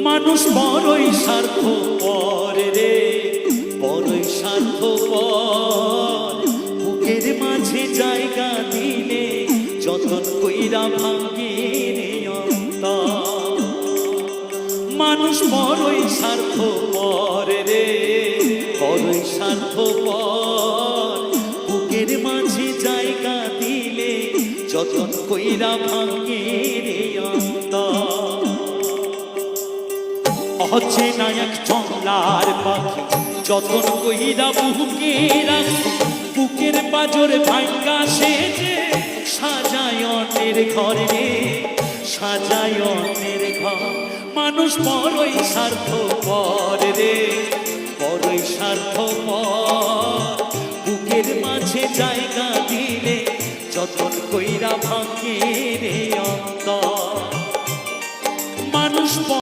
মানুষ বড়ই স্বার্থপর রে, বড়ই স্বার্থপর। বুকের মাঝে জায়গা দিলে যতন কইরা ভাঙ্গে রে অন্তর। মানুষ বড়ই স্বার্থপর রে, বড়ই স্বার্থপর। বুকের মাঝে জায়গা দিলে যতন কইরা ভাঙ্গে রে অন্তর। অচেনা এক জংলার পাখি যতন কইরা বুকে রাখি, বুকের পাজর ভাঙ্গা সেজে সাজায় অন্যের ঘরে রে, সাজায় অন্যের ঘর। মানুষ বড়ই স্বার্থপর রে, বড়ই স্বার্থপর। বুকের মাঝে জায়গা দিলে যতন কইরা ভাঙ্গে রে অন্তর। মানুষ